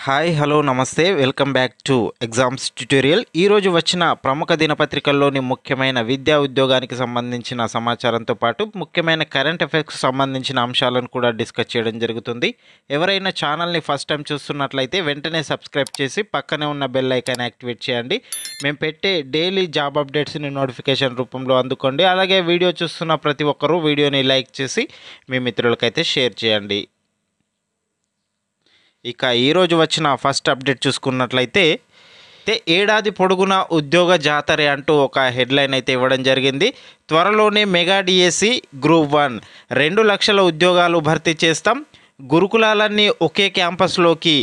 Hi hello నమస్తే welcome back to exams tutorial. ఈరోజు వచ్చిన ప్రముఖ దినపత్రికల్లోని ముఖ్యమైన విద్యా ఉద్యోగానికి సంబంధించిన సమాచారంతో పాటు ముఖ్యమైన కరెంట్ అఫైర్స్కి సంబంధించిన అంశాలను కూడా డిస్కస్ చేయడం జరుగుతుంది. ఎవరైనా ఛానల్ని ఫస్ట్ టైం చూస్తున్నట్లయితే వెంటనే సబ్స్క్రైబ్ చేసి పక్కనే ఉన్న బెల్ ఐకాన్ యాక్టివేట్ చేయండి. మేము పెట్టే డైలీ జాబ్ అప్డేట్స్ని నోటిఫికేషన్ రూపంలో అందుకోండి. అలాగే వీడియో చూస్తున్న ప్రతి ఒక్కరూ వీడియోని లైక్ చేసి మీ మిత్రులకైతే షేర్ చేయండి. ఇక ఈరోజు వచ్చిన ఫస్ట్ అప్డేట్ చూసుకున్నట్లయితే ఏడాది పొడుగున ఉద్యోగ జాతర అంటూ ఒక హెడ్లైన్ అయితే ఇవ్వడం జరిగింది. త్వరలోనే మెగా డిఎస్సి గ్రూప్ 1 2 లక్షల ఉద్యోగాలు భర్తీ చేస్తాం. గురుకులాలన్నీ ఒకే క్యాంపస్లోకి.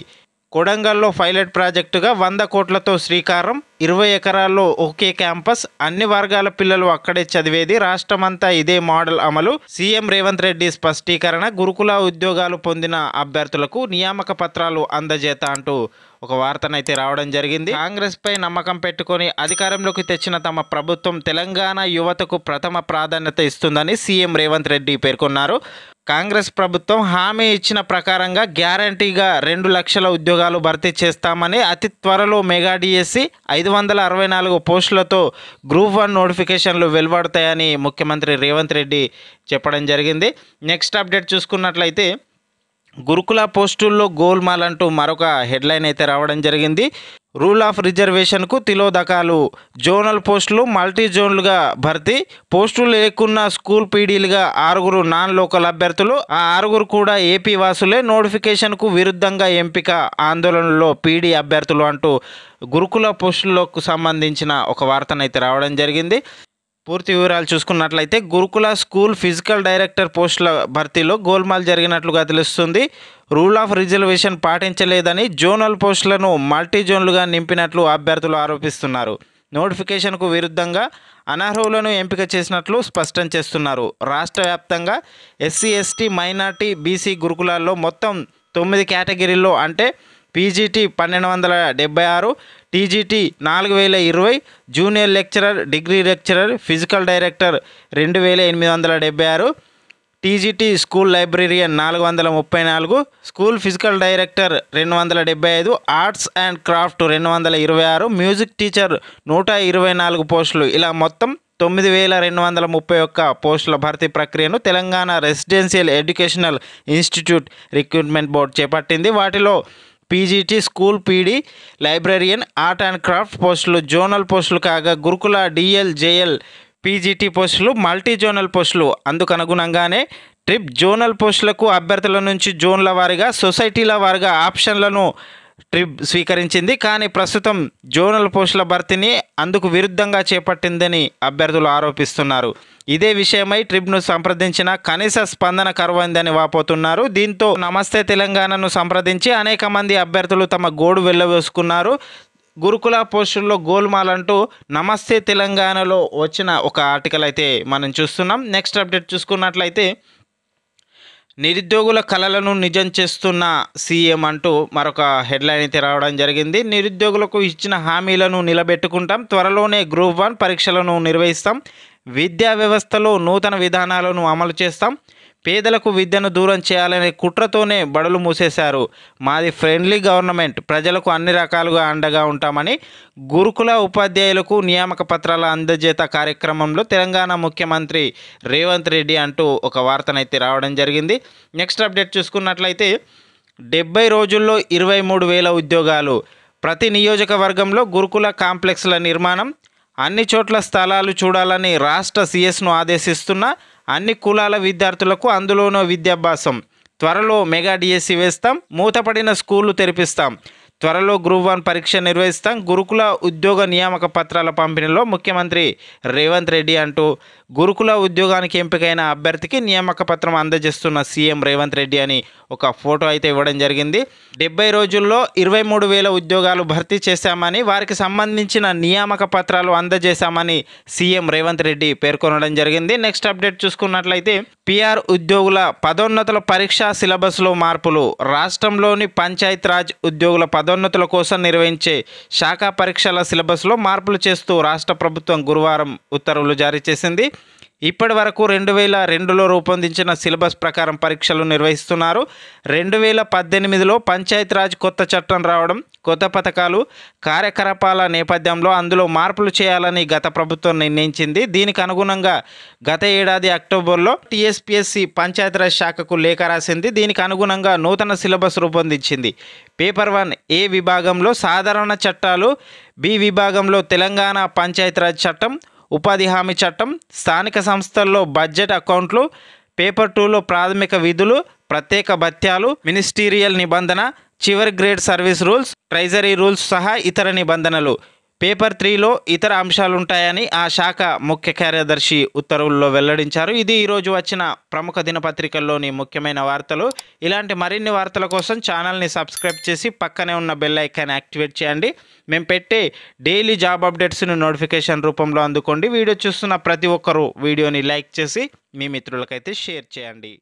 కొడంగల్లో పైలట్ ప్రాజెక్టుగా 100 కోట్లతో శ్రీకారం. 20 ఎకరాల్లో ఒకే క్యాంపస్. అన్ని వర్గాల పిల్లలు అక్కడే చదివేది. రాష్ట్రమంతా ఇదే మోడల్ అమలు. సీఎం రేవంత్ రెడ్డి స్పష్టీకరణ. గురుకుల ఉద్యోగాలు పొందిన అభ్యర్థులకు నియామక పత్రాలు అందజేత అంటూ ఒక వార్తనైతే రావడం జరిగింది. కాంగ్రెస్ పై నమ్మకం పెట్టుకొని అధికారంలోకి తెచ్చిన తమ ప్రభుత్వం తెలంగాణ యువతకు ప్రథమ ప్రాధాన్యత ఇస్తుందని సీఎం రేవంత్ రెడ్డి పేర్కొన్నారు. కాంగ్రెస్ ప్రభుత్వం హామీ ఇచ్చిన ప్రకారంగా గ్యారంటీగా 2 లక్షల ఉద్యోగాలు భర్తీ చేస్తామని, అతి త్వరలో మెగా డిఎస్సి 564 పోస్టులతో గ్రూప్ 1 నోటిఫికేషన్లు వెలువడతాయని ముఖ్యమంత్రి రేవంత్ రెడ్డి చెప్పడం జరిగింది. నెక్స్ట్ అప్డేట్ చూసుకున్నట్లయితే గురుకుల పోస్టుల్లో గోల్మాల్ అంటూ మరొక హెడ్లైన్ అయితే రావడం జరిగింది. రూల్ ఆఫ్ రిజర్వేషన్కు తిలోదకాలు. జోనల్ పోస్టులు మల్టీ జోన్లుగా భర్తీ. పోస్టులు లేకున్న స్కూల్ పీడీలుగా 6 నాన్ లోకల్ అభ్యర్థులు. ఆ 6 కూడా ఏపీ వాసులే. నోటిఫికేషన్కు విరుద్ధంగా ఎంపిక. ఆందోళనలో పీడీ అభ్యర్థులు అంటూ గురుకుల పోస్టులకు సంబంధించిన ఒక వార్తనైతే రావడం జరిగింది. పూర్తి వివరాలు చూసుకున్నట్లయితే గురుకుల స్కూల్ ఫిజికల్ డైరెక్టర్ పోస్టుల భర్తీలో గోల్మాల్ జరిగినట్లుగా తెలుస్తుంది. రూల్ ఆఫ్ రిజర్వేషన్ పాటించలేదని జోనల్ పోస్టులను మల్టీ జోన్లుగా నింపినట్లు అభ్యర్థులు ఆరోపిస్తున్నారు. నోటిఫికేషన్కు విరుద్ధంగా అనర్హులను ఎంపిక చేసినట్లు స్పష్టం చేస్తున్నారు. రాష్ట్ర వ్యాప్తంగా ఎస్సీ ఎస్టీ మైనార్టీ బీసీ గురుకులాల్లో మొత్తం 9 కేటగిరీల్లో అంటే PGT 1276, TGT 4020, junior lecturer, degree lecturer, physical director 2876, TGT school librarian 434, school physical director 275, arts and craft 226, music teacher 124 పోస్టులు. ఇలా మొత్తం 9231 పోస్టుల భర్తీ ప్రక్రియను Telangana residential educational institute recruitment board చేపట్టింది. వాటిలో PGT school PD, librarian, art and craft పోస్టులు zonal పోస్టులు కాగా గురుకుల డిఎల్ జేఎల్ పీజీటీ పోస్టులు మల్టీ జోనల్ పోస్టులు. అందుకు అనుగుణంగానే ట్రిప్ జోనల్ పోస్టులకు అభ్యర్థుల నుంచి జోన్ల వారీగా సొసైటీల వారీగా ఆప్షన్లను ట్రిప్ స్వీకరించింది. కానీ ప్రస్తుతం జోనల్ పోస్టుల భర్తీని అందుకు విరుద్ధంగా చేపట్టిందని అభ్యర్థులు ఆరోపిస్తున్నారు. ఇదే విషయమై ట్రిబ్ను సంప్రదించిన కనీస స్పందన కరువైందని వాపోతున్నారు. దీంతో నమస్తే తెలంగాణను సంప్రదించి అనేక మంది అభ్యర్థులు తమ గోడు వెళ్ళవేసుకున్నారు. గురుకుల పోస్టుల్లో గోల్మాల్ అంటూ నమస్తే తెలంగాణలో వచ్చిన ఒక ఆర్టికల్ అయితే మనం చూస్తున్నాం. నెక్స్ట్ అప్డేట్ చూసుకున్నట్లయితే నిరుద్యోగుల కలలను నిజం చేస్తున్న సీఎం అంటూ మరొక హెడ్లైన్ అయితే రావడం జరిగింది. నిరుద్యోగులకు ఇచ్చిన హామీలను నిలబెట్టుకుంటాం. త్వరలోనే గ్రూప్ 1 పరీక్షలను నిర్వహిస్తాం. విద్యా వ్యవస్థలో నూతన విధానాలను అమలు చేస్తాం. పేదలకు విద్యను దూరం చేయాలనే కుట్రతోనే బడులు మూసేశారు. మాది ఫ్రెండ్లీ గవర్నమెంట్. ప్రజలకు అన్ని రకాలుగా అండగా ఉంటామని గురుకుల ఉపాధ్యాయులకు నియామక పత్రాల అందజేత కార్యక్రమంలో తెలంగాణ ముఖ్యమంత్రి రేవంత్ రెడ్డి అంటూ ఒక వార్తనైతే రావడం జరిగింది. నెక్స్ట్ అప్డేట్ చూసుకున్నట్లయితే 70 రోజుల్లో 23,000 ఉద్యోగాలు. ప్రతి నియోజకవర్గంలో గురుకుల కాంప్లెక్స్ల నిర్మాణం. అన్ని చోట్ల స్థలాలు చూడాలని రాష్ట్ర సీఎస్ను ఆదేశిస్తున్న అన్ని కులాల విద్యార్థులకు అందులోనూ విద్యాభ్యాసం. త్వరలో మెగా డిఎస్సి వేస్తాం. మూతపడిన స్కూళ్లు తెరిపిస్తాం. త్వరలో గ్రూప్ 1 పరీక్ష నిర్వహిస్తాం. గురుకుల ఉద్యోగ నియామక పత్రాల పంపిణీలో ముఖ్యమంత్రి రేవంత్ రెడ్డి అంటూ గురుకుల ఉద్యోగానికి ఎంపికైన అభ్యర్థికి నియామక పత్రం అందజేస్తున్న సీఎం రేవంత్ రెడ్డి అని ఒక ఫోటో అయితే ఇవ్వడం జరిగింది. 70 రోజుల్లో 23,000 ఉద్యోగాలు భర్తీ చేశామని, వారికి సంబంధించిన నియామక పత్రాలు అందజేశామని సీఎం రేవంత్ రెడ్డి పేర్కొనడం జరిగింది. నెక్స్ట్ అప్డేట్ చూసుకున్నట్లయితే పిఆర్ ఉద్యోగుల పదోన్నతుల పరీక్షా సిలబస్లో మార్పులు. రాష్ట్రంలోని పంచాయత్ రాజ్ ఉద్యోగుల పదోన్నతుల కోసం నిర్వహించే శాఖా పరీక్షల సిలబస్లో మార్పులు చేస్తూ రాష్ట్ర ప్రభుత్వం గురువారం ఉత్తర్వులు జారీ చేసింది. ఇప్పటి వరకు 2002లో రూపొందించిన సిలబస్ ప్రకారం పరీక్షలు నిర్వహిస్తున్నారు. 2018లో పంచాయతీరాజ్ కొత్త చట్టం రావడం, కొత్త పథకాలు, కార్యకలాపాల నేపథ్యంలో అందులో మార్పులు చేయాలని గత ప్రభుత్వం నిర్ణయించింది. దీనికి అనుగుణంగా గత ఏడాది అక్టోబర్లో టీఎస్పీఎస్సీ పంచాయతీరాజ్ శాఖకు లేఖ రాసింది. దీనికి అనుగుణంగా నూతన సిలబస్ రూపొందించింది. పేపర్ 1 ఏ విభాగంలో సాధారణ చట్టాలు, బి విభాగంలో తెలంగాణ పంచాయతీరాజ్ చట్టం, ఉపాధి హామీ చట్టం, స్థానిక సంస్థల్లో బడ్జెట్ అకౌంట్లు, పేపర్ 2లో ప్రాథమిక విధులు, ప్రత్యేక భత్యాలు, మినిస్టీరియల్ నిబంధన, చివరి grade service rules, treasury rules సహా ఇతర నిబంధనలు. పేపర్ 3లో ఇతర అంశాలుంటాయని ఆ శాఖ ముఖ్య కార్యదర్శి ఉత్తర్వుల్లో వెల్లడించారు. ఇది ఈరోజు వచ్చిన ప్రముఖ దినపత్రికల్లోని ముఖ్యమైన వార్తలు. ఇలాంటి మరిన్ని వార్తల కోసం ఛానల్ని సబ్స్క్రైబ్ చేసి పక్కనే ఉన్న బెల్ ఐకాన్ యాక్టివేట్ చేయండి. మేము పెట్టే డైలీ జాబ్ అప్డేట్స్ని నోటిఫికేషన్ రూపంలో అందుకోండి. వీడియో చూస్తున్న ప్రతి ఒక్కరూ వీడియోని లైక్ చేసి మీ మిత్రులకైతే షేర్ చేయండి.